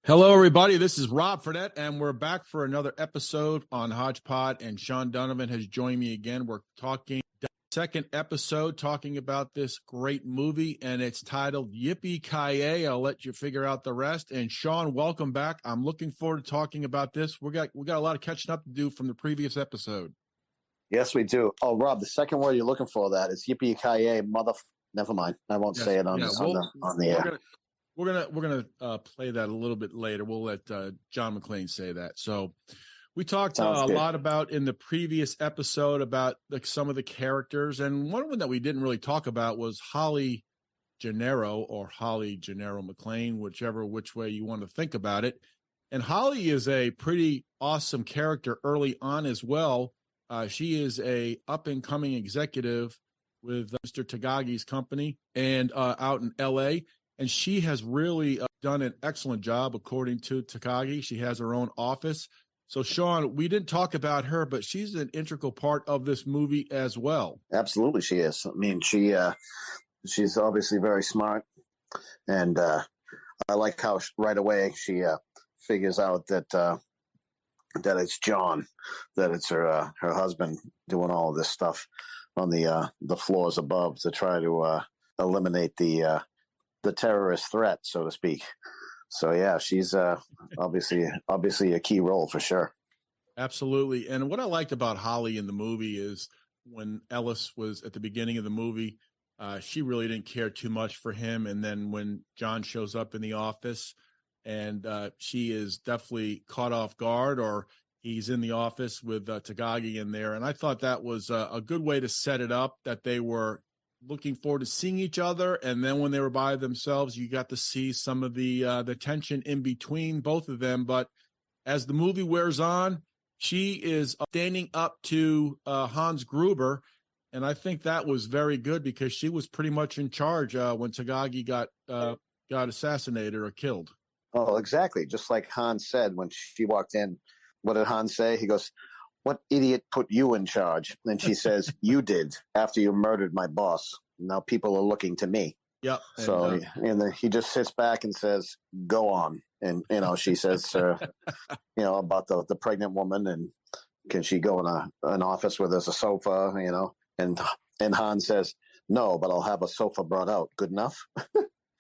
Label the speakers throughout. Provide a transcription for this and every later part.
Speaker 1: Hello, everybody. This is Rob FREDETTE, and we're back for another episode on HODGEPOD, and Sean Donovan has joined me again. We're talking second episode, talking about this great movie, and it's titled Yippee. I'll let you figure out the rest. And Sean, welcome back. I'm looking forward to talking about this. We got a lot of catching up to do from the previous episode.
Speaker 2: Yes, we do. Oh, Rob, the second word you're looking for that is Yippee mother. Never mind. I won't say it on the air.
Speaker 1: We're gonna play that a little bit later. We'll let John McClane say that. So we talked a lot about in the previous episode about some of the characters, and one of them that we didn't really talk about was Holly Gennaro, or Holly Gennaro McClane, which way you want to think about it. And Holly is a pretty awesome character early on as well. She is a up and coming executive with Mr. Takagi's company and out in LA. And she has really done an excellent job, according to Takagi. She has her own office. So, Sean, we didn't talk about her, but she's an integral part of this movie as well.
Speaker 2: Absolutely, she is. I mean, she's obviously very smart. And I like how right away she figures out that it's John, that it's her husband doing all of this stuff on the floors above to try to eliminate the terrorist threat, so to speak. So yeah, she's obviously a key role for sure.
Speaker 1: Absolutely. And what I liked about Holly in the movie is when Ellis was at the beginning of the movie, she really didn't care too much for him. And then when John shows up in the office, and she is definitely caught off guard, or he's in the office with Takagi in there. And I thought that was a good way to set it up, that they were looking forward to seeing each other, and then when they were by themselves, you got to see some of the tension in between both of them. But as the movie wears on, she is standing up to Hans Gruber, and I think that was very good because she was pretty much in charge when Takagi got assassinated or killed.
Speaker 2: Oh, exactly. Just like Hans said when she walked in. What did Hans say? He goes, "What idiot put you in charge?" And she says, "You did, after you murdered my boss. Now people are looking to me."
Speaker 1: Yep.
Speaker 2: So he just sits back and says, "Go on." And, she says, about the pregnant woman, and can she go in an office where there's a sofa, and Hans says, "No, but I'll have a sofa brought out. Good enough?"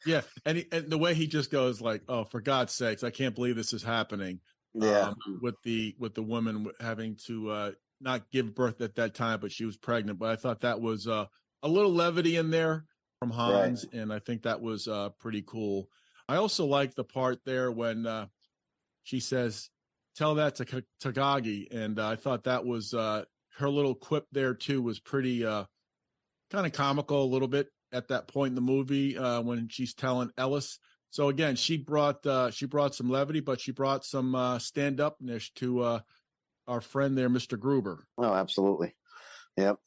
Speaker 1: Yeah. And the way he just goes like, "Oh, for God's sakes, I can't believe this is happening."
Speaker 2: Yeah.
Speaker 1: With the woman having to not give birth at that time, but she was pregnant. But I thought that was a little levity in there from Hans, right. And I think that was pretty cool. I also like the part there when she says, "Tell that to Takagi," and I thought that was her little quip there too was pretty kind of comical a little bit at that point in the movie when she's telling Ellis. So again, she brought some levity, but she brought some stand-upness to our friend there, Mr. Gruber.
Speaker 2: Oh, absolutely. Yep.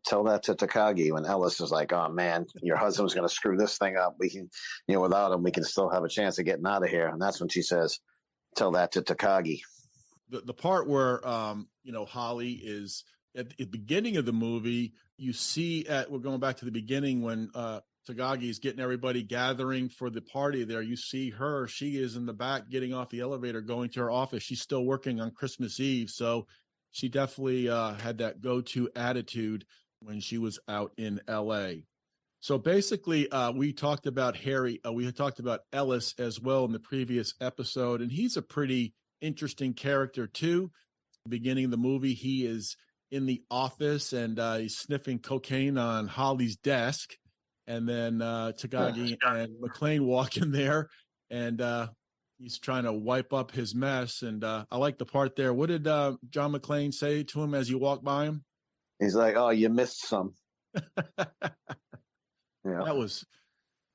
Speaker 2: Tell that to Takagi when Ellis is like, "Oh man, your husband's going to screw this thing up. We can, without him, we can still have a chance of getting out of here." And that's when she says, "Tell that to Takagi."
Speaker 1: The part where Holly is at the beginning of the movie, you see we're going back to the beginning when Takagi is getting everybody gathering for the party there. You see her. She is in the back getting off the elevator, going to her office. She's still working on Christmas Eve. So she definitely had that go-to attitude when she was out in L.A. So basically, we talked about Harry. We had talked about Ellis as well in the previous episode, and he's a pretty interesting character too. At the beginning of the movie, he is in the office, and he's sniffing cocaine on Holly's desk. And then Takagi and McClane walk in there, and he's trying to wipe up his mess. And I like the part there. What did John McClane say to him as you walk by him?
Speaker 2: He's like, "Oh, you missed some."
Speaker 1: Yeah.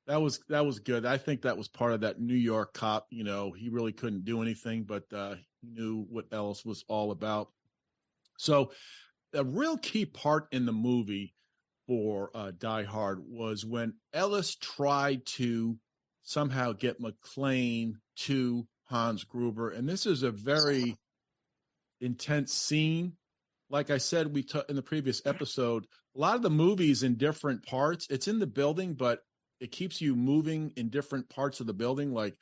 Speaker 1: That was good. I think that was part of that New York cop. He really couldn't do anything, but he knew what Ellis was all about. So a real key part in the movie for Die Hard was when Ellis tried to somehow get McClane to Hans Gruber. And this is a very intense scene. Like I said, in the previous episode, a lot of the movies in different parts, it's in the building, but it keeps you moving in different parts of the building. Like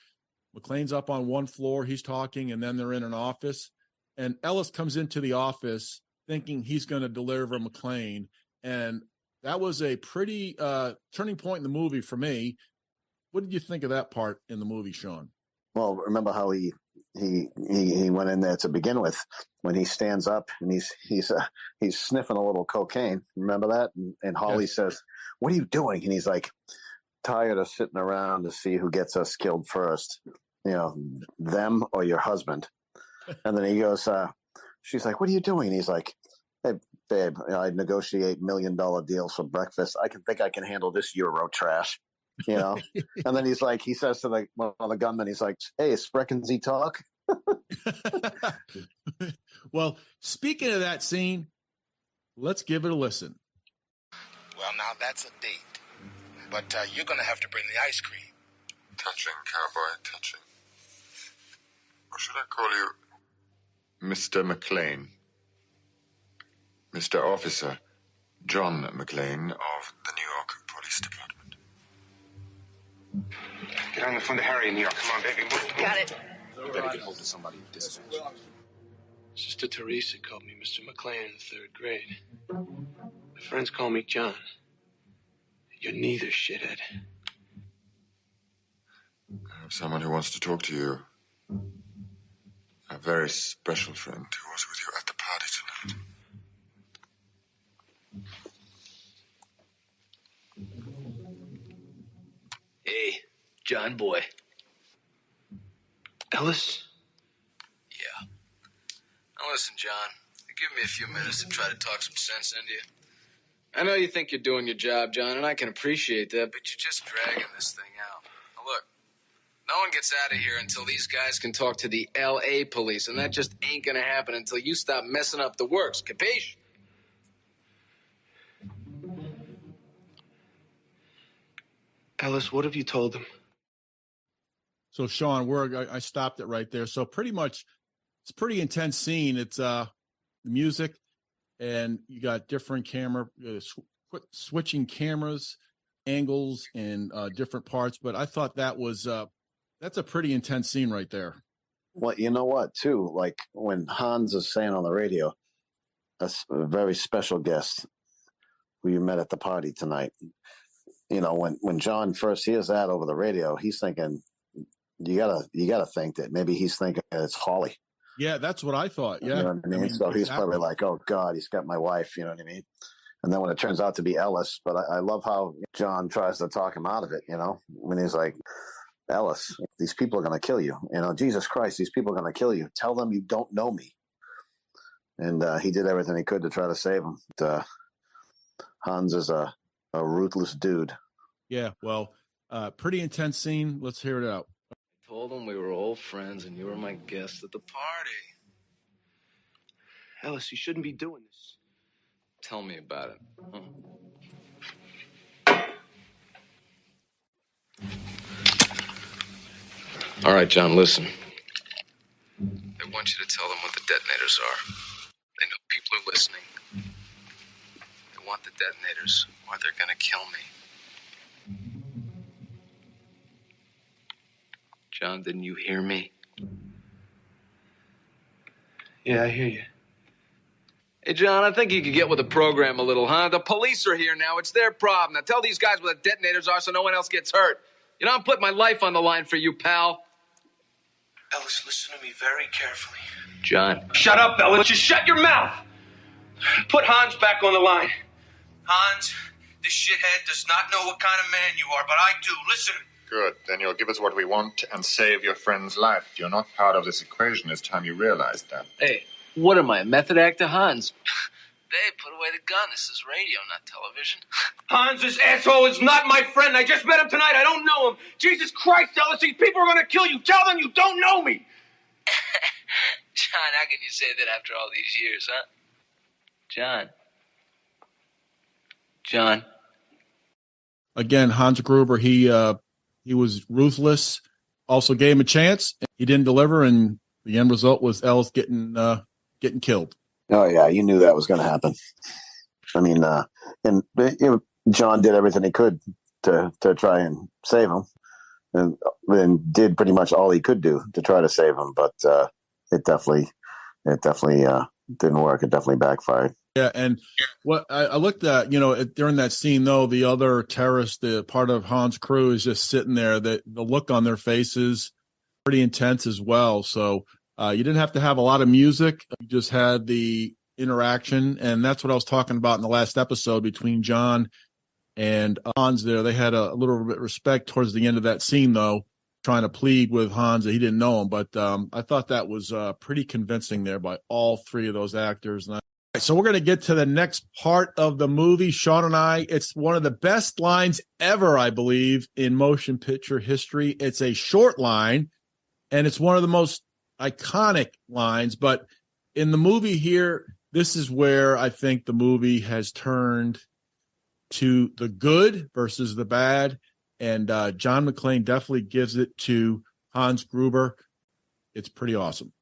Speaker 1: McClane's up on one floor, he's talking, and then they're in an office. And Ellis comes into the office thinking he's going to deliver McClane. And that was a pretty turning point in the movie for me. What did you think of that part in the movie, Sean?
Speaker 2: Well, remember how he went in there to begin with, when he stands up and he's sniffing a little cocaine. Remember that? And Holly says, "What are you doing?" And he's like, "Tired of sitting around to see who gets us killed first, them or your husband." And then he goes, she's like, "What are you doing?" And he's like, "Hey, babe, I negotiate $1 million deals for breakfast. I can handle this Euro trash." And then he says to one of the gunmen, he's like, "Hey, sprechen Sie talk?"
Speaker 1: Well, speaking of that scene, let's give it a listen.
Speaker 3: Well, now that's a date. But you're going to have to bring the ice cream.
Speaker 4: Touching, cowboy, touching. Or should I call you Mr. McClane? Mr. Officer John McClane of the New York Police Department.
Speaker 3: Get on the phone to Harry in New York. Come on, baby. Move.
Speaker 5: Got it.
Speaker 3: You better get hold of somebody in dispatch.
Speaker 6: Sister Teresa called me Mr. McClane in the 3rd grade. My friends call me John. You're neither, shithead.
Speaker 4: I have someone who wants to talk to you. A very special friend who was with you at the party tonight.
Speaker 5: Hey, John boy.
Speaker 6: Ellis?
Speaker 5: Yeah. Now listen, John. Give me a few minutes to try to talk some sense into you. I know you think you're doing your job, John, and I can appreciate that, but you're just dragging this thing out. Now look, no one gets out of here until these guys can talk to the L.A. police, and that just ain't gonna happen until you stop messing up the works. Capiche?
Speaker 6: Ellis, what have you told them?
Speaker 1: So, Sean, I stopped it right there. So pretty much, it's a pretty intense scene. It's the music, and you got different camera, switching cameras, angles, and different parts. But I thought that's a pretty intense scene right there.
Speaker 2: Well, you know what, too? Like when Hans is saying on the radio, a very special guest who you met at the party tonight. When John first hears that over the radio, he's thinking, you gotta think that maybe he's thinking it's Holly.
Speaker 1: Yeah, that's what I thought. Yeah.
Speaker 2: You know what I mean? So he's probably like, "Oh God, he's got my wife." You know what I mean? And then when it turns out to be Ellis, but I love how John tries to talk him out of it. When he's like, "Ellis, these people are going to kill you. Jesus Christ, these people are going to kill you. Tell them you don't know me." And he did everything he could to try to save him. Hans is a ruthless dude.
Speaker 1: Yeah, well, pretty intense scene. Let's hear it out.
Speaker 5: I told them we were old friends and you were my guest at the party.
Speaker 6: Ellis, you shouldn't be doing this.
Speaker 5: Tell me about it. All right, John, listen. I want you to tell them what the detonators are. They know people are listening. They want the detonators, or they're gonna kill me. John, didn't you hear me?
Speaker 6: Yeah, I hear you.
Speaker 5: Hey, John, I think you could get with the program a little, huh? The police are here now. It's their problem. Now tell these guys what the detonators are so no one else gets hurt. I'm putting my life on the line for you, pal.
Speaker 6: Ellis, listen to me very carefully.
Speaker 5: John.
Speaker 6: Shut up, Ellis. Just shut your mouth. Put Hans back on the line. Hans, this shithead does not know what kind of man you are, but I do. Listen.
Speaker 4: Good. Then you'll give us what we want and save your friend's life. You're not part of this equation. It's time you realized that.
Speaker 5: Hey, what am I, a method actor, Hans? Babe, put away the gun. This is radio, not television.
Speaker 6: Hans, this asshole is not my friend. I just met him tonight. I don't know him. Jesus Christ, Ellis, these people are going to kill you. Tell them you don't know me.
Speaker 5: John, how can you say that after all these years, huh? John.
Speaker 1: Again, Hans Gruber, he was ruthless, also gave him a chance. He didn't deliver, and the end result was Ellis getting killed.
Speaker 2: Oh, yeah, you knew that was going to happen. I mean, John did everything he could to try and save him. and did pretty much all he could do to try to save him. But it definitely didn't work. It definitely backfired.
Speaker 1: Yeah, and what I looked at, during that scene, though, the other terrorists, the part of Han's crew, is just sitting there. The look on their faces pretty intense as well. So you didn't have to have a lot of music. You just had the interaction, and that's what I was talking about in the last episode between John and Hans there. They had a little bit of respect towards the end of that scene, though, trying to plead with Hans that he didn't know him. But I thought that was pretty convincing there by all three of those actors. So we're going to get to the next part of the movie, Sean and I. It's one of the best lines ever, I believe, in motion picture history. It's a short line, and it's one of the most iconic lines. But in the movie here, this is where I think the movie has turned to the good versus the bad. And John McClane definitely gives it to Hans Gruber. It's pretty awesome.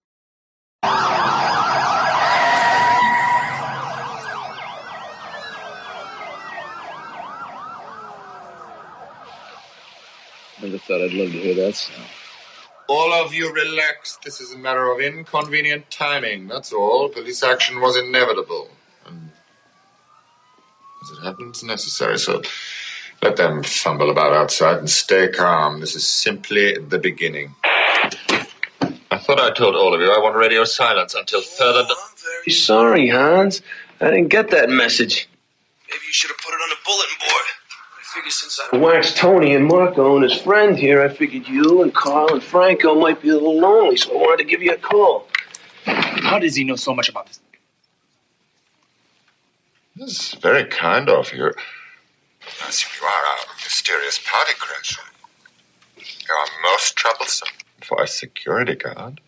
Speaker 5: Never thought I'd love to hear that sound.
Speaker 4: All of you relax. This is a matter of inconvenient timing, that's all. Police action was inevitable. And as it happens, necessary. So let them fumble about outside and stay calm. This is simply the beginning. I thought I told all of you I want radio silence until further...
Speaker 6: I'm very sorry, Hans. I didn't get that message. Maybe you should have put it on the bulletin board. I figured since I waxed Tony and Marco and his friend here, I figured you and Carl and Franco might be a little lonely, so I wanted to give you a call.
Speaker 7: How does he know so much about this?
Speaker 4: This is very kind of you. I assume you are a mysterious party crasher. You are most troublesome for a security guard.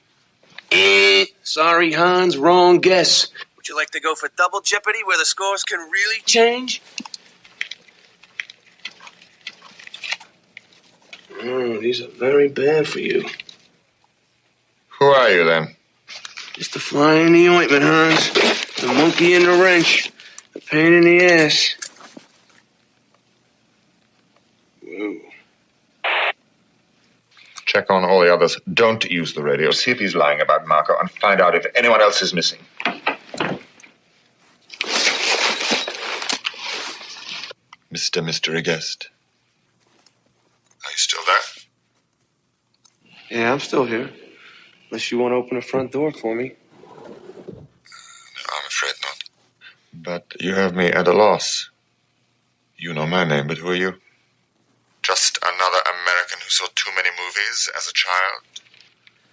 Speaker 6: Sorry, Hans, wrong guess. Would you like to go for double jeopardy where the scores can really change? Oh, these are very bad for you.
Speaker 4: Who are you, then?
Speaker 6: Just a fly in the ointment, Hans. The monkey in the wrench. A pain in the ass. Whoa.
Speaker 4: Check on all the others. Don't use the radio. See if he's lying about Marco and find out if anyone else is missing. Mr. Mystery Guest. Are you still there?
Speaker 6: Yeah, I'm still here. Unless you want to open the front door for me.
Speaker 4: No, I'm afraid not. But you have me at a loss. You know my name, but who are you? Just another American who saw too many movies as a child.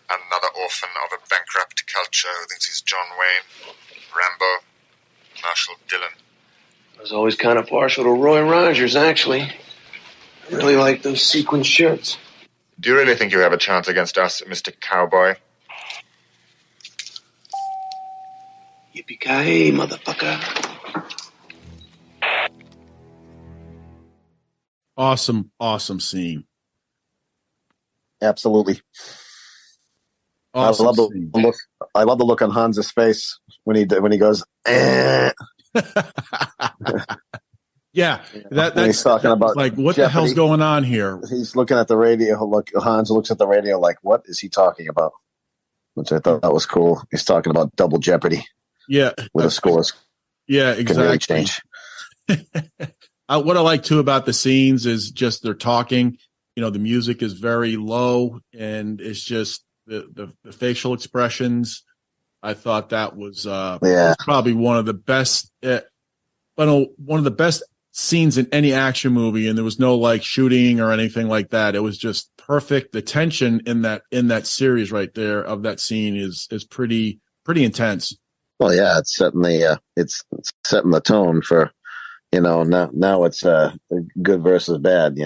Speaker 4: Another orphan of a bankrupt culture who thinks he's John Wayne, Rambo, Marshall Dillon.
Speaker 6: I was always kind of partial to Roy Rogers, actually. I really like those sequin shirts.
Speaker 4: Do you really think you have a chance against us, Mr. Cowboy?
Speaker 6: Yippee-ki-yay, motherfucker.
Speaker 1: Awesome scene.
Speaker 2: Absolutely.
Speaker 1: Awesome
Speaker 2: I love the
Speaker 1: scene.
Speaker 2: look. I love the look on Hans's face when he goes.
Speaker 1: Yeah,
Speaker 2: When he's talking about
Speaker 1: like, what
Speaker 2: Jeopardy.
Speaker 1: the hell's going on here?
Speaker 2: He's looking at the radio. Hans looks at the radio like, what is he talking about? Which I thought that was cool. He's talking about double jeopardy.
Speaker 1: Yeah,
Speaker 2: with the scores.
Speaker 1: Yeah,
Speaker 2: Can really
Speaker 1: exactly.
Speaker 2: change.
Speaker 1: What I like too about the scenes is just they're talking. The music is very low, and it's just the facial expressions. I thought that was probably one of the best. One of the best scenes in any action movie, and there was no like shooting or anything like that. It was just perfect. The tension in that series right there of that scene is pretty intense.
Speaker 2: Well, yeah, it's setting the tone for, now it's good versus bad.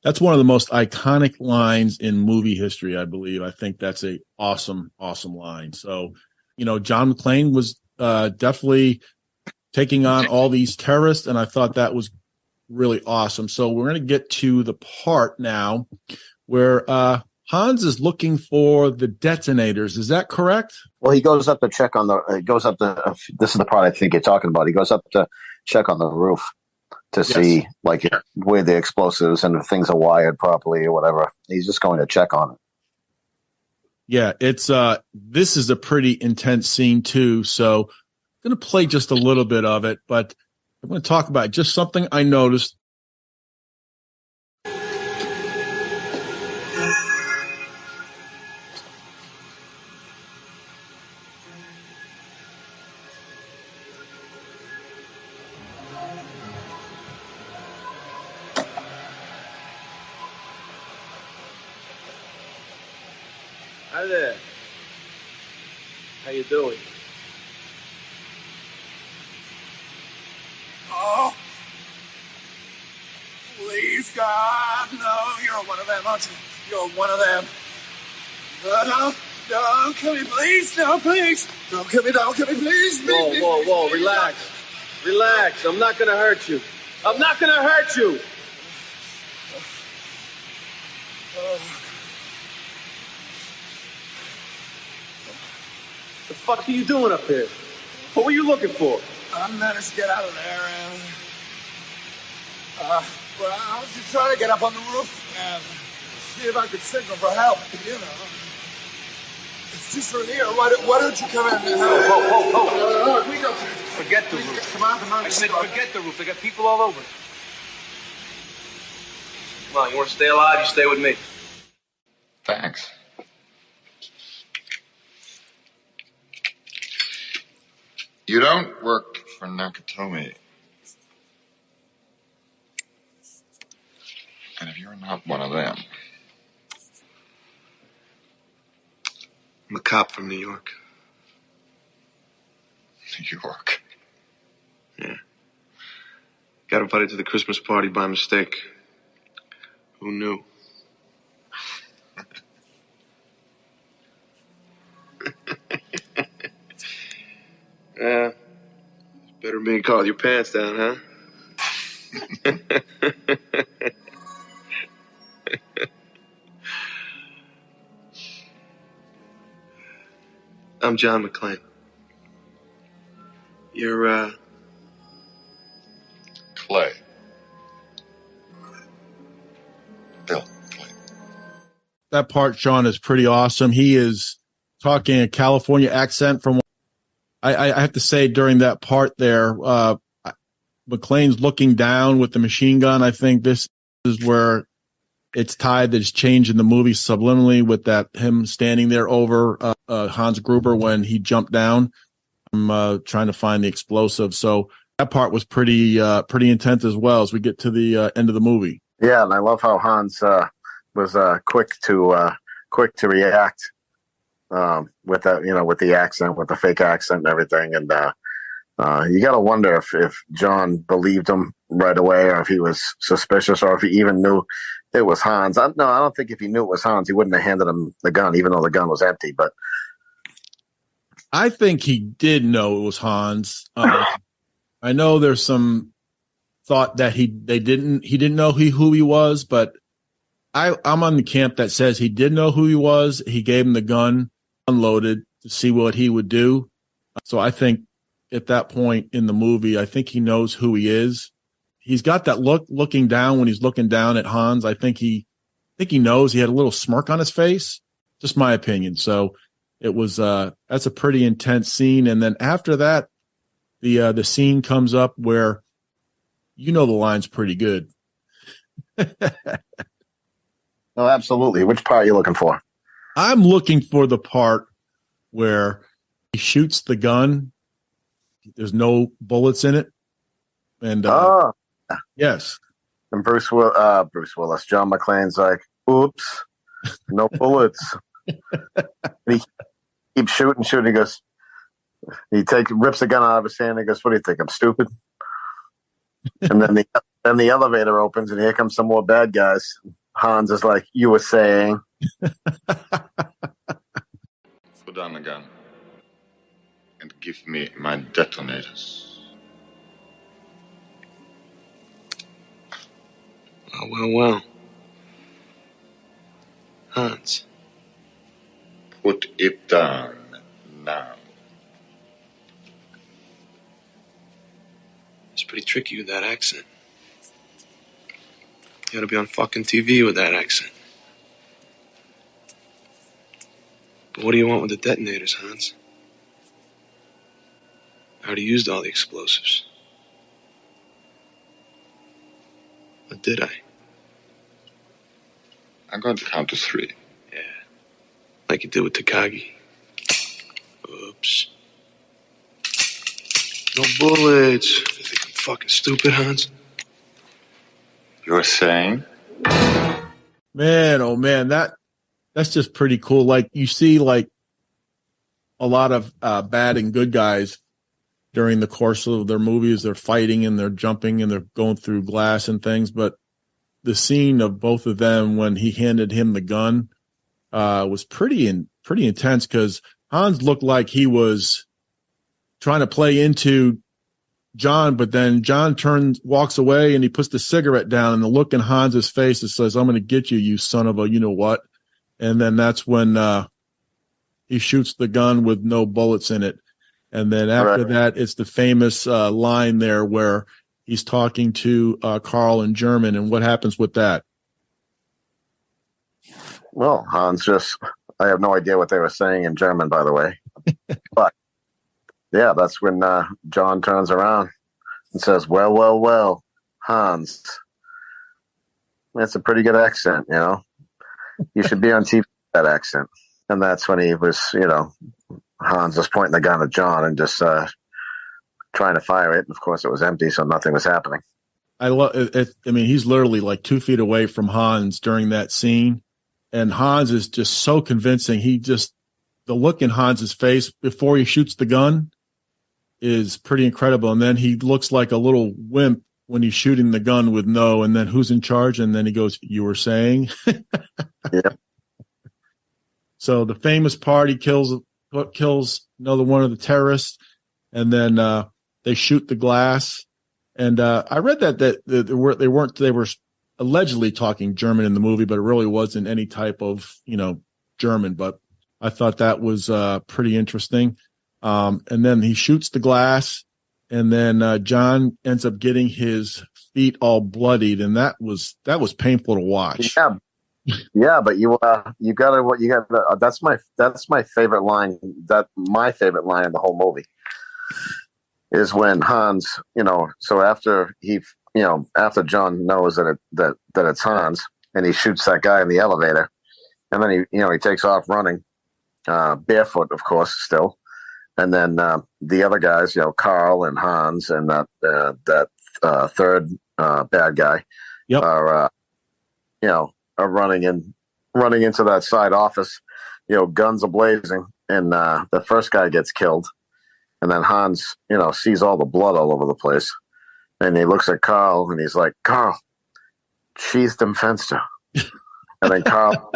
Speaker 1: That's one of the most iconic lines in movie history, I believe. I think that's a awesome line. So, John McClane was definitely taking on all these terrorists, and I thought that was really awesome. So we're going to get to the part now where Hans is looking for the detonators. Is that correct?
Speaker 2: Well, he goes up to check on this is the part I think you're talking about. He goes up to check on the roof, to see like where the explosives and if things are wired properly or whatever. He's just going to check on it.
Speaker 1: Yeah, it's this is a pretty intense scene too. So I'm going to play just a little bit of it, but I'm going to talk about just something I noticed.
Speaker 6: Hi there. How you doing?
Speaker 8: Oh, please, God, no, you're one of them, aren't you? You're one of them. No, don't kill me, please, no, please. Don't kill me, please.
Speaker 6: Whoa, relax. Relax, I'm not gonna hurt you. I'm not gonna hurt you! The fuck are you doing up here? What were you looking for?
Speaker 8: I managed to get out of there, and well, I was just trying to get up on the roof and see if I could signal for help, you know. It's just from here. Why don't you come in and help?
Speaker 6: Whoa.
Speaker 8: We go.
Speaker 6: Forget the roof.
Speaker 8: Come on.
Speaker 6: I said forget the roof. They got people all over. Come on, you want to stay alive? You stay with me.
Speaker 4: Thanks. You don't work for Nakatomi. And if you're not one of them...
Speaker 6: I'm a cop from New York.
Speaker 4: New York?
Speaker 6: Yeah. Got invited to the Christmas party by mistake. Who knew? Yeah. Better me call your pants down, huh? I'm John McClane. You're,
Speaker 4: Clay. Bill Clay.
Speaker 1: That part, Sean, is pretty awesome. He is talking a California accent from. I have to say during that part there, McClane's looking down with the machine gun. I think this is where it's tied that it's changed in the movie subliminally with that him standing there over Hans Gruber when he jumped down. I'm trying to find the explosive. So that part was pretty intense as well as we get to the end of the movie.
Speaker 2: Yeah, and I love how Hans was quick to react with that, with the accent, with the fake accent and everything. And you got to wonder if John believed him right away, or if he was suspicious, or if he even knew it was Hans. I don't think if he knew it was Hans, he wouldn't have handed him the gun, even though the gun was empty. But
Speaker 1: I think he did know it was Hans. I know there's some thought that he didn't know who he was, but I'm on the camp that says he did know who he was. He gave him the gun, unloaded to see what he would do. So I think at that point in the movie, I think he knows who he is. He's got that looking down when he's looking down at Hans. I think he knows. He had a little smirk on his face. Just my opinion. So it was that's a pretty intense scene. And then after that, the scene comes up where the line's pretty good.
Speaker 2: Oh, absolutely. Which part are you looking for?
Speaker 1: I'm looking for the part where he shoots the gun. There's no bullets in it. And yes.
Speaker 2: And Bruce Willis, John McClane's like, oops, no bullets. And he keeps shooting. He goes, rips the gun out of his hand and goes, what do you think? I'm stupid? And then the elevator opens and here comes some more bad guys. Hans is like, you were saying.
Speaker 4: Put down the gun and give me my detonators.
Speaker 6: Well. Hans.
Speaker 4: Put it down now.
Speaker 6: It's pretty tricky with that accent. You ought to be on fucking TV with that accent. But what do you want with the detonators, Hans? I already used all the explosives. Or did I?
Speaker 4: I'm going to count to 3.
Speaker 6: Yeah. Like you did with Takagi. Oops. No bullets. You think I'm fucking stupid, Hans?
Speaker 4: You're saying?
Speaker 1: Man, oh man, that's just pretty cool. Like you see like a lot of bad and good guys during the course of their movies. They're fighting and they're jumping and they're going through glass and things. But the scene of both of them when he handed him the gun was pretty intense, because Hans looked like he was trying to play into John, but then John walks away and he puts the cigarette down, and the look in Hans's face that says, "I'm going to get you, you son of a you know what." And then that's when he shoots the gun with no bullets in it. And then after that, it's the famous line there where he's talking to Carl in German. And what happens with that?
Speaker 2: Well, I have no idea what they were saying in German, by the way. But yeah, that's when John turns around and says, well, well, well, Hans. That's a pretty good accent, you know. You should be on TV with that accent. And that's when he was, Hans was pointing the gun at John and just trying to fire it. And of course, it was empty, so nothing was happening.
Speaker 1: I love it. I mean, he's literally like 2 feet away from Hans during that scene. And Hans is just so convincing. The look in Hans's face before he shoots the gun is pretty incredible. And then he looks like a little wimp when he's shooting the gun with no, and then who's in charge? And then he goes, "You were saying?"
Speaker 2: Yeah.
Speaker 1: So the famous party kills another one of the terrorists, and then they shoot the glass. And I read that they were allegedly talking German in the movie, but it really wasn't any type of German. But I thought that was pretty interesting. And then he shoots the glass, and then John ends up getting his feet all bloodied, and that was painful to watch.
Speaker 2: Yeah, but you gotta that's my favorite line. My favorite line in the whole movie is when Hans, so after after John knows that it's Hans, and he shoots that guy in the elevator, and then he takes off running, barefoot, of course, still. And then the other guys, Carl and Hans and that third bad guy,
Speaker 1: yep,
Speaker 2: are running into that side office, guns are blazing, and the first guy gets killed, and then Hans, sees all the blood all over the place, and he looks at Carl and he's like, "Carl, schieß dem Fenster," and then Carl,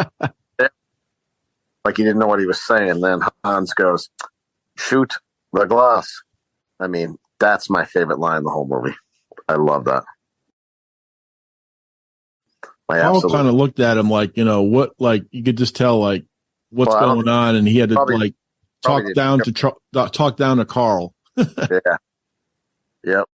Speaker 2: like he didn't know what he was saying. And then Hans goes, "Shoot the glass." I mean, that's my favorite line in the whole movie. I love that.
Speaker 1: Paul kind of looked at him like, what, like you could just tell like what's going on, and he had to talk down to Carl.
Speaker 2: Yeah. Yep.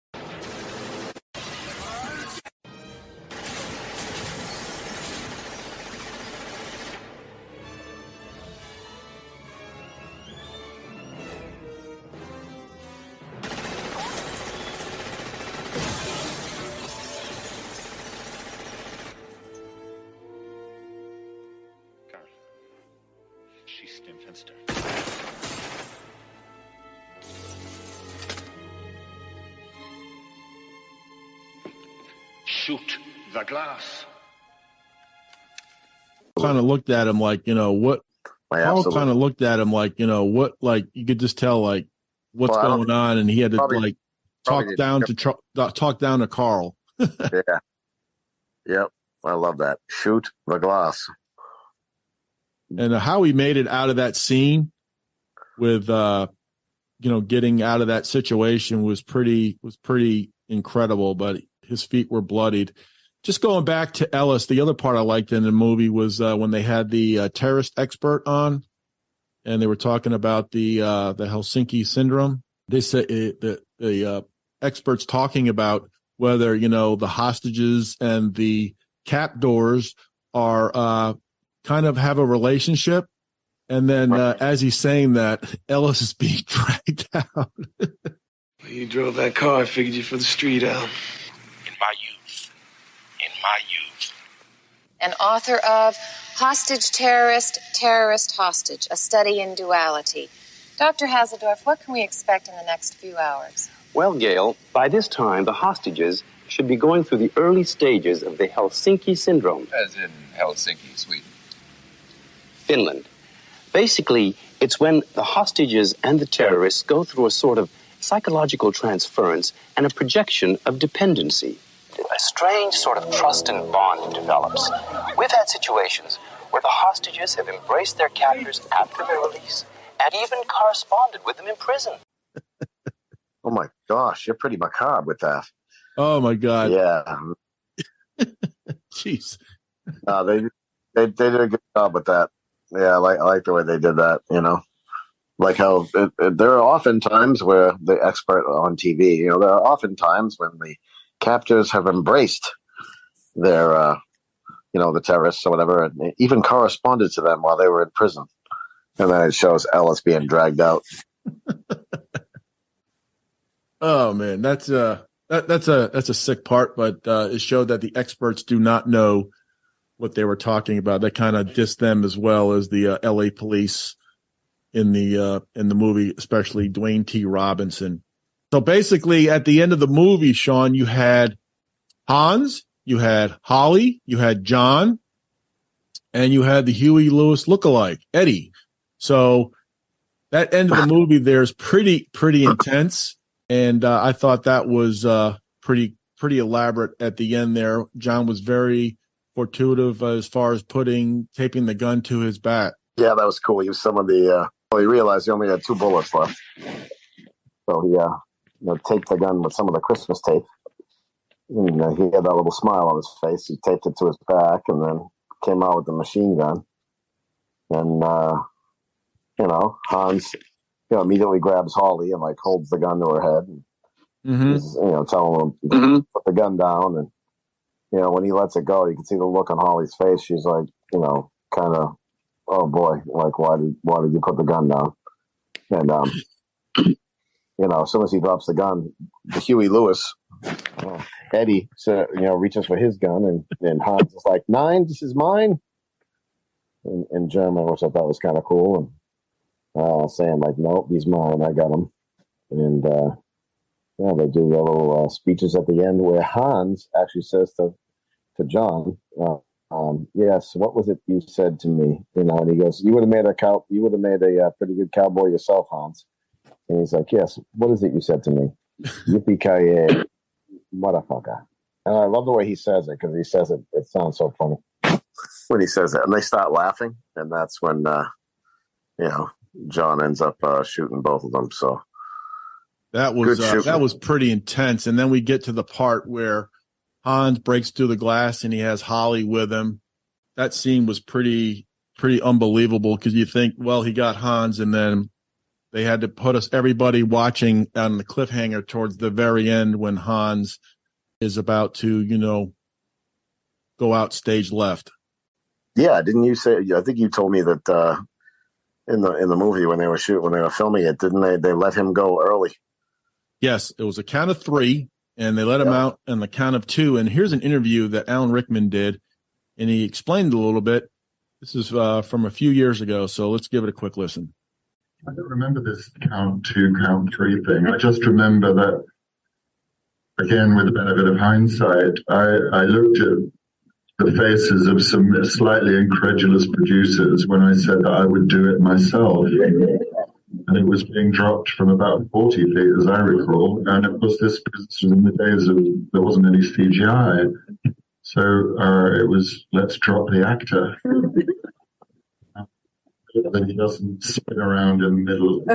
Speaker 3: Schieß dem Fenster. Shoot the glass.
Speaker 1: Kind of looked at him like, what? Paul kind of looked at him like, what? Like you could just tell like what's going on, and he had to talk down to Carl.
Speaker 2: Yeah. Yep. I love that. Shoot the glass.
Speaker 1: And how he made it out of that scene with, getting out of that situation was pretty incredible, but his feet were bloodied. Just going back to Ellis, the other part I liked in the movie was when they had the terrorist expert on, and they were talking about the Helsinki syndrome. They said the experts talking about whether, the hostages and the captors are kind of have a relationship. And then as he's saying that, Ellis is being dragged out.
Speaker 6: When you drove that car, I figured you for the street, Al.
Speaker 3: In my youth. In my youth.
Speaker 9: And author of Hostage, Terrorist, Terrorist, Hostage, A Study in Duality. Dr. Haseldorf, what can we expect in the next few hours?
Speaker 10: Well, Gail, by this time, the hostages should be going through the early stages of the Helsinki syndrome.
Speaker 11: As in Helsinki, Sweden.
Speaker 10: Finland. Basically, it's when the hostages and the terrorists go through a sort of psychological transference and a projection of dependency. A strange sort of trust and bond develops. We've had situations where the hostages have embraced their captors after their release and even corresponded with them in prison.
Speaker 2: Oh my gosh, you're pretty macabre with that.
Speaker 1: Oh my God.
Speaker 2: Yeah.
Speaker 1: Jeez.
Speaker 2: They did a good job with that. Yeah, I like the way they did that, you know. Like how there are often times where the expert on TV, you know, there are often times when the captors have embraced their, you know, the terrorists or whatever, and even corresponded to them while they were in prison. And then it shows Ellis being dragged out.
Speaker 1: Oh man, that's a sick part, but it showed that the experts do not know what they were talking about. They kind of dissed them as well as the LA police in the movie, especially Dwayne T. Robinson. So basically, at the end of the movie, Sean, you had Hans, you had Holly, you had John, and you had the Huey Lewis lookalike, Eddie. So that end of the movie there is pretty intense, and I thought that was pretty elaborate at the end there. John was very fortuitous as far as taping the gun to his back.
Speaker 2: Yeah, that was cool. He was he realized he only had 2 bullets left, so he taped the gun with some of the Christmas tape. And, he had that little smile on his face. He taped it to his back, and then came out with the machine gun. And Hans, immediately grabs Holly and like holds the gun to her head. And he's, telling him to put the gun down. And when he lets it go, you can see the look on Holly's face. She's like, kind of, oh boy, like why did you put the gun down? And as soon as he drops the gun, the Huey Lewis, Eddie, reaches for his gun, and Hans is like, 9, this is mine, in German, which I thought was kind of cool, and saying like, nope, he's mine, I got him. And they do their little speeches at the end where Hans actually says to John, yes, what was it you said to me? And he goes, you would have made a pretty good cowboy yourself, Hans. And he's like, yes, what is it you said to me? Yippee-ki-yay, motherfucker. And I love the way he says it, because he says it sounds so funny when he says it. And they start laughing, and that's when John ends up shooting both of them. So that was pretty intense. And then we get to the part where Hans breaks through the glass and he has Holly with him. That scene was pretty unbelievable, because you think, well, he got Hans, and then they had to put everybody watching on the cliffhanger towards the very end when Hans is about to, go out stage left. Yeah, didn't you say? I think you told me that in the movie when they were filming it, didn't they let him go early? Yes, it was a count of 3, and they let him out on the count of 2. And here's an interview that Alan Rickman did, and he explained a little bit. This is from a few years ago, so let's give it a quick listen.
Speaker 12: I don't remember this count 2, count 3 thing. I just remember that, again, with the benefit of hindsight, I looked at the faces of some slightly incredulous producers when I said that I would do it myself. And it was being dropped from about 40 feet, as I recall. And of course, this was in the days of, there wasn't any CGI. So it was, let's drop the actor. That he doesn't spin around in the middle of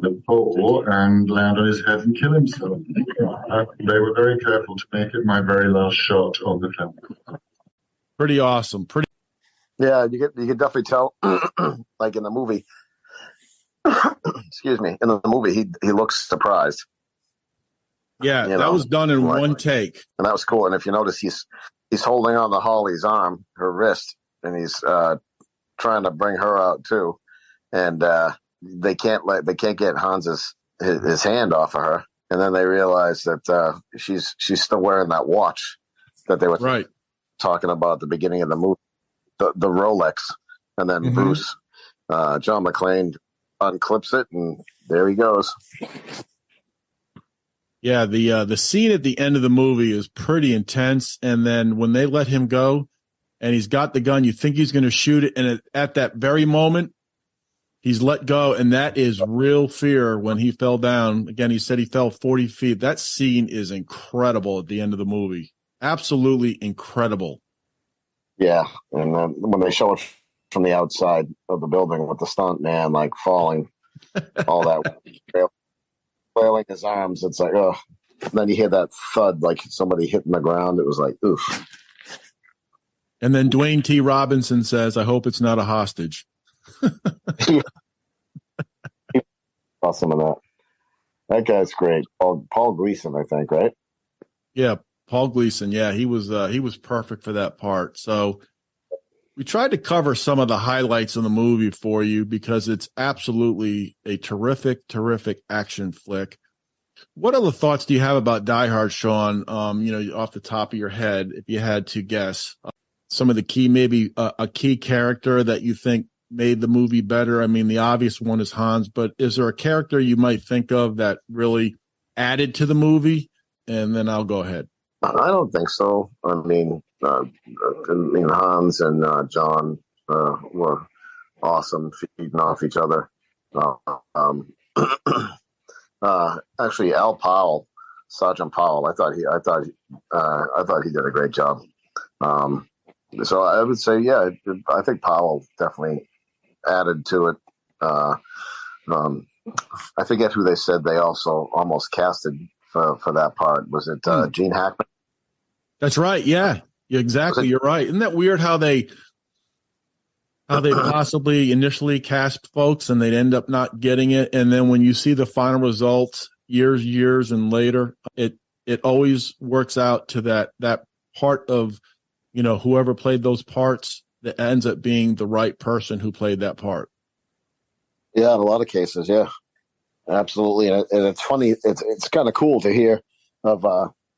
Speaker 12: the pole and land on his head and kill himself. They were very careful to make it my very last shot on the film. Pretty awesome. Yeah, you could definitely tell, like in the movie. Excuse me. In the movie, he looks surprised. Yeah, that was done in one take, and that was cool. And if you notice,
Speaker 2: he's holding on to Holly's arm, her wrist, and he's trying to bring her out too. And they can't get Hans's his hand off of her. And then they realize that she's still wearing that watch that they were talking about at the beginning of the movie, the Rolex. And then Bruce, John McClane, unclips it, and there he goes.
Speaker 1: Yeah, the scene at the end of the movie is pretty intense. And then when they let him go, and he's got the gun, you think he's going to shoot it, and at that very moment, he's let go, and that is real fear when he fell down. Again, he said he fell 40 feet. That scene is incredible at the end of the movie. Absolutely incredible.
Speaker 2: Yeah, and then when they show it from the outside of the building with the stunt man, like falling, all that, flailing his arms, it's like, oh. And then you hear that thud, like somebody hitting the ground. It was like, oof.
Speaker 1: And then Dwayne T. Robinson says, I hope it's not a hostage.
Speaker 2: Saw some of that. That guy's great. Paul Gleason, I think, right?
Speaker 1: Yeah, Paul Gleason. Yeah, he was perfect for that part. So we tried to cover some of the highlights in the movie for you because it's absolutely a terrific, terrific action flick. What other thoughts do you have about Die Hard, Sean? Off the top of your head, if you had to guess some of the key, maybe a key character that you think made the movie better. I mean, the obvious one is Hans, but is there a character you might think of that really added to the movie? And then I'll go ahead.
Speaker 2: I don't think so. I mean, Hans and John were awesome, feeding off each other. Actually, Al Powell, Sergeant Powell, I thought he did a great job. So I would say, yeah, I think Powell definitely added to it. I forget who they said they also almost casted for that part. Was it Gene Hackman?
Speaker 1: That's right. Yeah, exactly. You're right. Isn't that weird how they possibly initially cast folks and they'd end up not getting it, and then when you see the final results years and later, it always works out to that part of whoever played those parts that ends up being the right person who played that part.
Speaker 2: Yeah, in a lot of cases, yeah, absolutely. And it's funny. It's kind of cool to hear of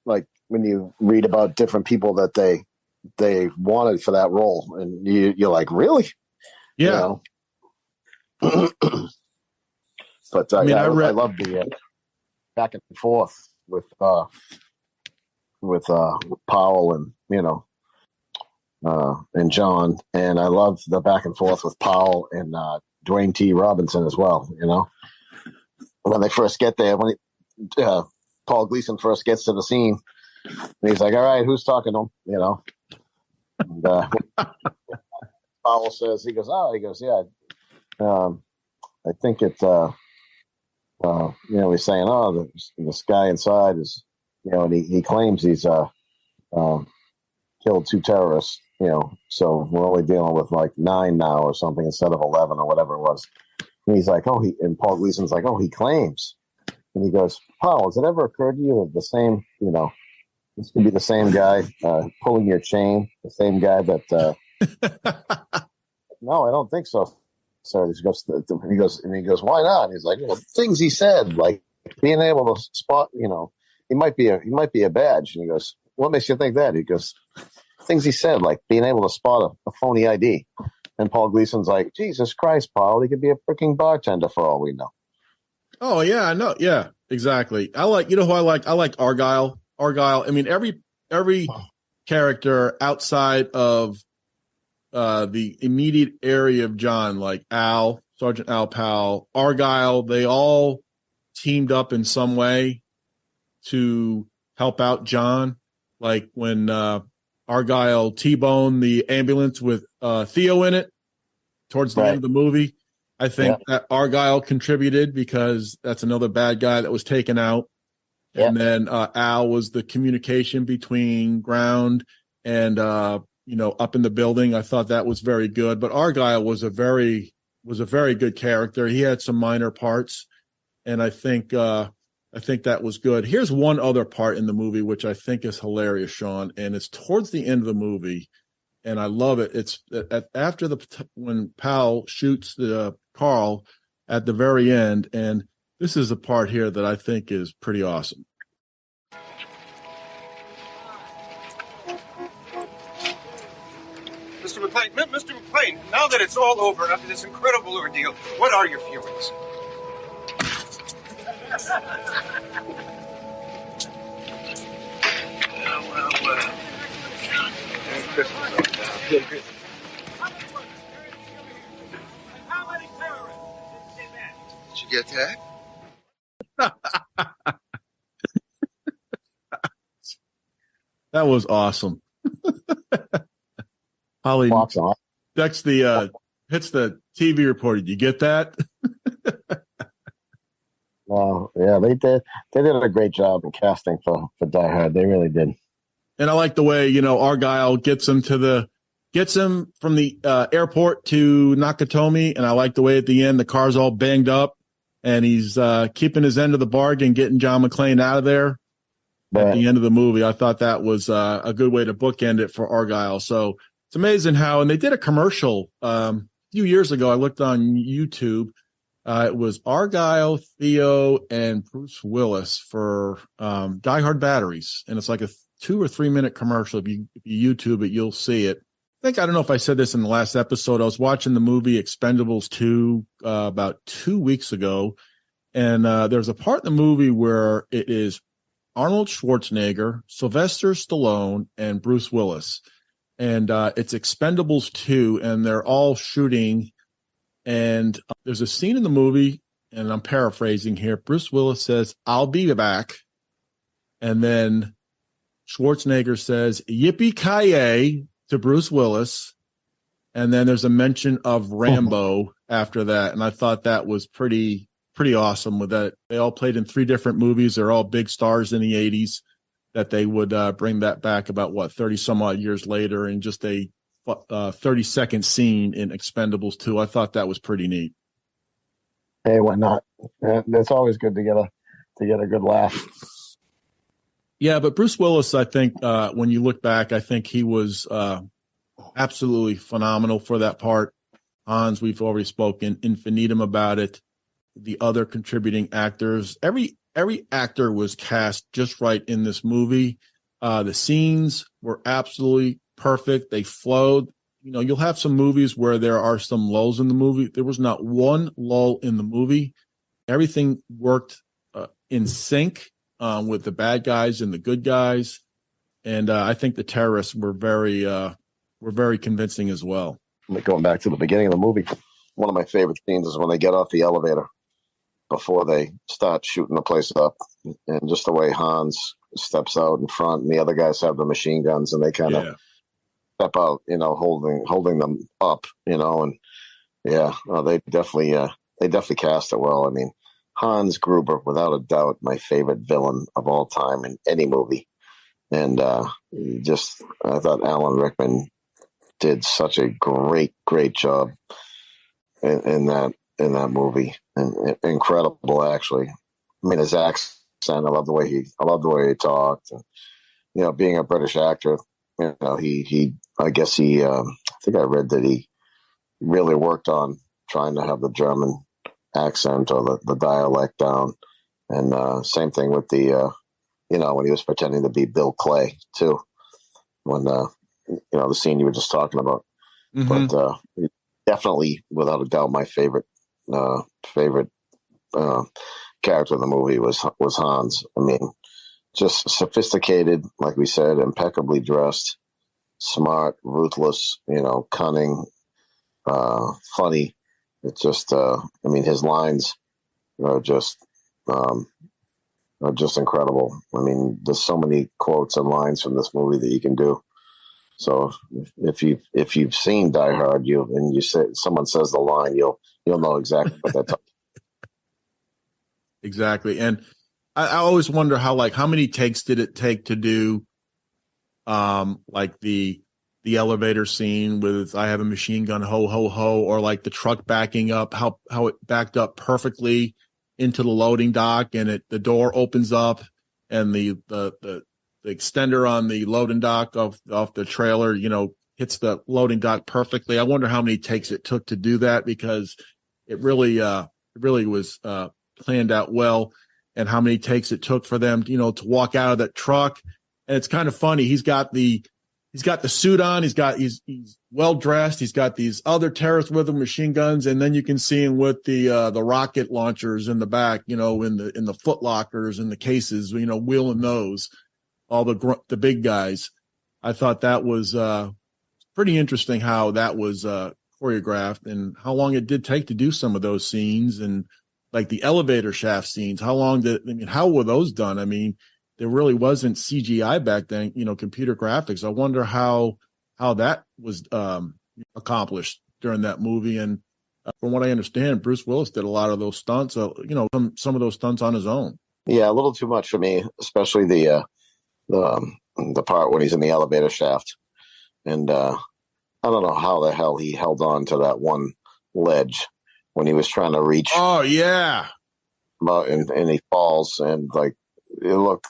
Speaker 2: like when you read about different people that they wanted for that role, and you're like, really?
Speaker 1: Yeah.
Speaker 2: But I love the back and forth with Powell and John, and I love the back and forth with Powell and Dwayne T. Robinson as well. When they first get there, when Paul Gleason first gets to the scene, and he's like, "All right, who's talking to him?" And Powell says, "He goes, yeah. I think it. He's saying, oh, this guy inside is, and he claims he's killed 2 terrorists." So we're only dealing with like 9 now or something instead of 11 or whatever it was. And he's like, and Paul Gleason's like, he claims. And he goes, Paul, has it ever occurred to you that the same, this could be the same guy pulling your chain, the same guy that, no, I don't think so. So he goes, why not? And he's like, well, things he said, like being able to spot, he might be a badge. And he goes, what makes you think that? He goes, things he said, like being able to spot a phony ID. And Paul Gleason's like, Jesus Christ, Paul, he could be a freaking bartender for all we know.
Speaker 1: Oh yeah, I know. Yeah, exactly. I like, who I like? I like Argyle. I mean, every character outside of the immediate area of John, like Sergeant Al Powell, Argyle, they all teamed up in some way to help out John. Like when Argyle T-boned the ambulance with Theo in it towards the end of the movie. I think that Argyle contributed because that's another bad guy that was taken out. Yeah. And then Al was the communication between ground and, up in the building. I thought that was very good. But Argyle was a very good character. He had some minor parts. And I think I think that was good. Here's one other part in the movie, which I think is hilarious, Sean, and it's towards the end of the movie. And I love it. It's after when Powell shoots the Carl at the very end. And this is a part here that I think is pretty awesome.
Speaker 13: Mr. McClane, now that it's all over after this incredible ordeal, what are your feelings? Well. Merry Christmas.
Speaker 4: Did you get that?
Speaker 1: That was awesome. Holly hits the TV reporter. Did you get that?
Speaker 2: Well, yeah, they did a great job in casting for Die Hard. They really did.
Speaker 1: And I like the way, Argyle gets him from the airport to Nakatomi. And I like the way at the end, the car's all banged up and he's keeping his end of the bargain, getting John McClane out of there at the end of the movie. I thought that was a good way to bookend it for Argyle. So it's amazing how, and they did a commercial a few years ago. I looked on YouTube. It was Argyle, Theo, and Bruce Willis for Die Hard batteries. And it's like a 2 or 3 minute commercial. If you YouTube it, you'll see it. I don't know if I said this in the last episode. I was watching the movie Expendables 2 about 2 weeks ago. And there's a part in the movie where it is Arnold Schwarzenegger, Sylvester Stallone, and Bruce Willis. And it's Expendables 2, and they're all shooting. And there's a scene in the movie, and I'm paraphrasing here. Bruce Willis says, "I'll be back." And then Schwarzenegger says, "Yippee-ki-yay" to Bruce Willis. And then there's a mention of Rambo after that. And I thought that was pretty awesome with that. They all played in 3 different movies. They're all big stars in the 80s, that they would bring that back about 30 some odd years later in just a 30-second scene in Expendables 2. I thought that was pretty neat.
Speaker 2: Hey, why not? It's always good to get a good laugh.
Speaker 1: Yeah, but Bruce Willis, I think when you look back, I think he was absolutely phenomenal for that part. Hans, we've already spoken infinitum about it. The other contributing actors, every actor was cast just right in this movie. The scenes were absolutely perfect. They flowed. You'll have some movies where there are some lulls in the movie. There was not one lull in the movie. Everything worked in sync with the bad guys and the good guys. And I think the terrorists were very convincing as well.
Speaker 2: Going back to the beginning of the movie, one of my favorite scenes is when they get off the elevator before they start shooting the place up, and just the way Hans steps out in front and the other guys have the machine guns and they kind of step out, holding them up, and they definitely cast it well. I mean, Hans Gruber, without a doubt, my favorite villain of all time in any movie. And I thought Alan Rickman did such a great job in that movie, and incredible, actually. I mean, his accent, I love the way he talked, and, being a British actor, I think I read that he really worked on trying to have the German accent or the dialect down. And same thing with the when he was pretending to be Bill Clay too, when the scene you were just talking about.
Speaker 1: Mm-hmm.
Speaker 2: But definitely, without a doubt, my favorite character in the movie was Hans. I mean, just sophisticated, like we said, impeccably dressed, smart, ruthless, cunning, funny. It's just, his lines are just incredible. I mean, there's so many quotes and lines from this movie that you can do. So if you've seen Die Hard, someone says the line, you'll know exactly what that's.
Speaker 1: Exactly. And I always wonder how many takes did it take to do the elevator scene with "I have a machine gun, ho ho ho," or like the truck backing up, how it backed up perfectly into the loading dock, and the door opens up, and the extender on the loading dock off the trailer, hits the loading dock perfectly. I wonder how many takes it took to do that, because it really was planned out well, and how many takes it took for them, to walk out of that truck. And it's kind of funny. He's got the suit on. He's well dressed. He's got these other terrorists with him, machine guns, and then you can see him with the rocket launchers in the back, in the foot lockers and the cases, wheeling those, all the big guys. I thought that was pretty interesting how that was choreographed, and how long it did take to do some of those scenes, and like the elevator shaft scenes. How were those done? I mean, there really wasn't CGI back then, computer graphics. I wonder how that was accomplished during that movie. And from what I understand, Bruce Willis did a lot of those stunts, some of those stunts on his own.
Speaker 2: Yeah, a little too much for me, especially the part when he's in the elevator shaft. And I don't know how the hell he held on to that one ledge when he was trying to reach.
Speaker 1: Oh, yeah.
Speaker 2: And he falls, and like, it looked,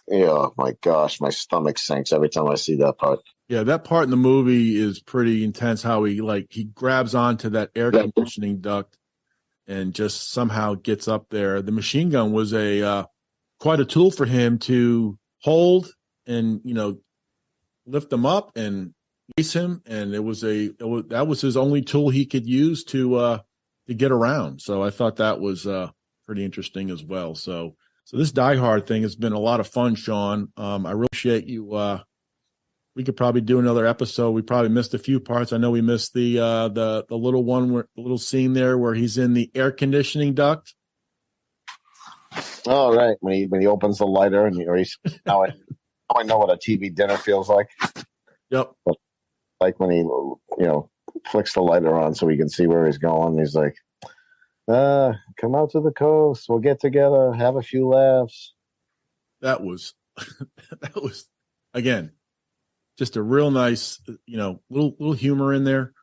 Speaker 2: my gosh, my stomach sinks every time I see that part.
Speaker 1: Yeah, that part in the movie is pretty intense, how he grabs onto that air conditioning duct and just somehow gets up there. The machine gun was quite a tool for him to hold and, lift him up and race him. And that was his only tool he could use to get around. So I thought that was pretty interesting as well. So this Die Hard thing has been a lot of fun, Sean. I really appreciate you. We could probably do another episode. We probably missed a few parts. I know we missed the little one, the little scene there where he's in the air conditioning duct.
Speaker 2: Oh, right. When he opens the lighter, and he's now I know what a TV dinner feels like.
Speaker 1: Yep.
Speaker 2: Like when he flicks the lighter on so we can see where he's going. He's like, come out to the coast. We'll get together, have a few laughs.
Speaker 1: That was again, just a real nice, little humor in there.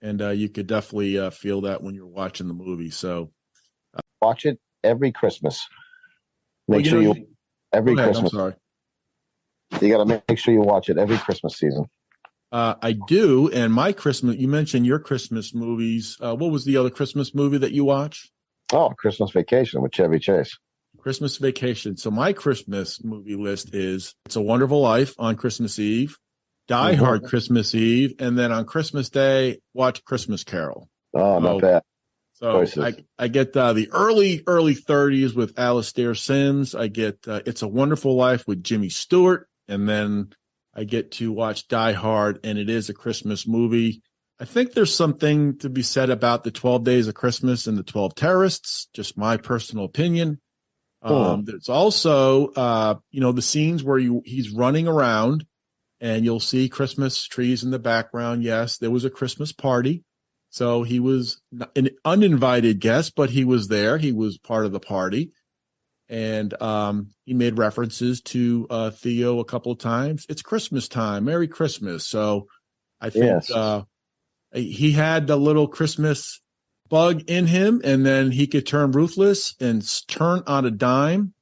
Speaker 1: And you could definitely feel that when you're watching the movie. So
Speaker 2: watch it every Christmas. Make sure you every Christmas.
Speaker 1: I'm sorry.
Speaker 2: You got to make sure you watch it every Christmas season.
Speaker 1: I do. And my Christmas, you mentioned your Christmas movies. What was the other Christmas movie that you watched?
Speaker 2: Oh, Christmas Vacation with Chevy Chase.
Speaker 1: Christmas Vacation. So my Christmas movie list is It's a Wonderful Life on Christmas Eve, Die Hard Christmas Eve, and then on Christmas Day, watch Christmas Carol.
Speaker 2: Oh, not bad.
Speaker 1: So I get the early 30s with Alastair Sims. I get It's a Wonderful Life with Jimmy Stewart, and then I get to watch Die Hard, and it is a Christmas movie. I think there's something to be said about the 12 Days of Christmas and the 12 Terrorists, just my personal opinion. There's also, the scenes where he's running around, and you'll see Christmas trees in the background. Yes, there was a Christmas party. So he was an uninvited guest, but he was there. He was part of the party. And he made references to Theo a couple of times. It's Christmas time. Merry Christmas. So I think he had the little Christmas bug in him, and then he could turn ruthless and turn on a dime.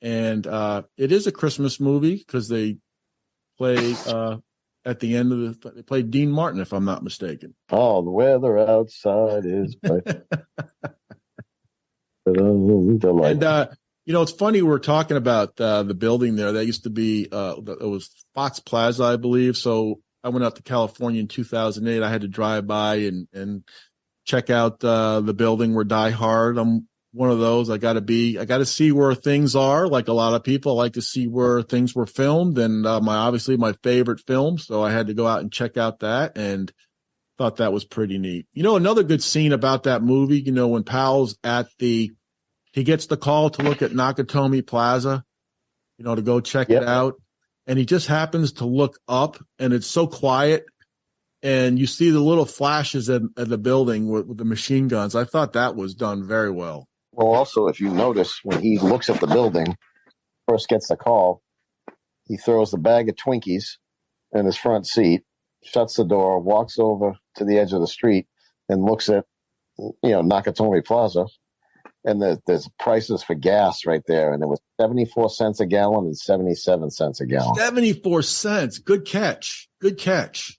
Speaker 1: And it is a Christmas movie because they play at the end of they play Dean Martin, if I'm not mistaken.
Speaker 2: Oh, the weather outside is
Speaker 1: and it's funny, we're talking about the building there. That used to be it was Fox Plaza, I believe. So I went out to California in 2008. I had to drive by and check out the building where Die Hard. I'm one of those. I got to see where things are. Like a lot of people, I like to see where things were filmed, and my favorite film. So I had to go out and check out that, and thought that was pretty neat. Another good scene about that movie, when Powell's he gets the call to look at Nakatomi Plaza, to go check it out. And he just happens to look up, and it's so quiet. And you see the little flashes at the building with the machine guns. I thought that was done very well.
Speaker 2: Well, also, if you notice, when he looks at the building, first gets the call, he throws the bag of Twinkies in his front seat, shuts the door, walks over to the edge of the street, and looks at, Nakatomi Plaza. and there's prices for gas right there, and it was 74 cents a gallon and 77 cents a gallon.
Speaker 1: 74 cents. Good catch. Good catch.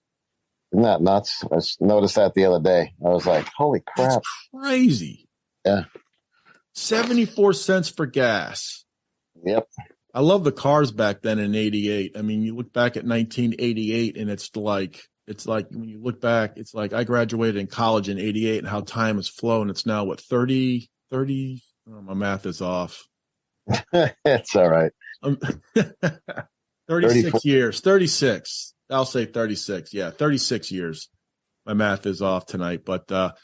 Speaker 2: Isn't that nuts? I noticed that the other day. I was like, holy crap.
Speaker 1: That's crazy.
Speaker 2: Yeah.
Speaker 1: 74 cents for gas.
Speaker 2: Yep.
Speaker 1: I love the cars back then in 88. I mean, you look back at 1988 and it's like when you look back, it's like I graduated in college in 88 and how time has flown. It's now what, 30, oh, my math is off.
Speaker 2: It's all right.
Speaker 1: 36 years, 36. I'll say 36. Yeah. 36 years. My math is off tonight, but,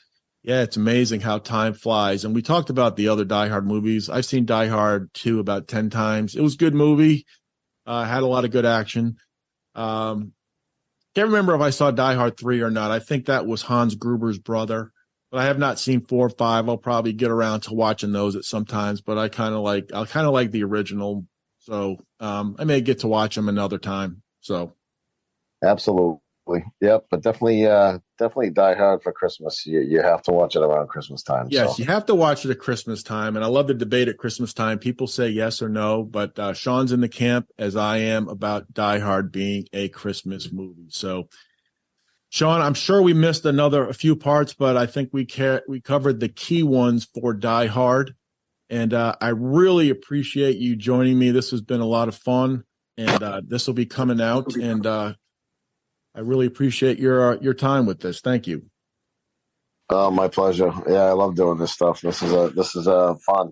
Speaker 1: yeah, it's amazing how time flies. And we talked about the other Die Hard movies. I've seen Die Hard 2 about 10 times. It was a good movie. Had a lot of good action. Can't remember if I saw Die Hard 3 or not. I think that was Hans Gruber's brother. But I have not seen 4 or 5. I'll probably get around to watching those at some times. But I kind of like the original. So I may get to watch them another time. So
Speaker 2: absolutely. Yep, but definitely Die Hard for Christmas. You have to watch it around Christmas time.
Speaker 1: Yes, you have to watch it at Christmas time, and I love the debate at Christmas time. People say yes or no, but Sean's in the camp, as I am, about Die Hard being a Christmas movie. So, Sean, I'm sure we missed a few parts, but I think we covered the key ones for Die Hard, and I really appreciate you joining me. This has been a lot of fun, and this will be coming out, and I really appreciate your time with this. Thank you.
Speaker 2: Oh, my pleasure. Yeah, I love doing this stuff. This is fun.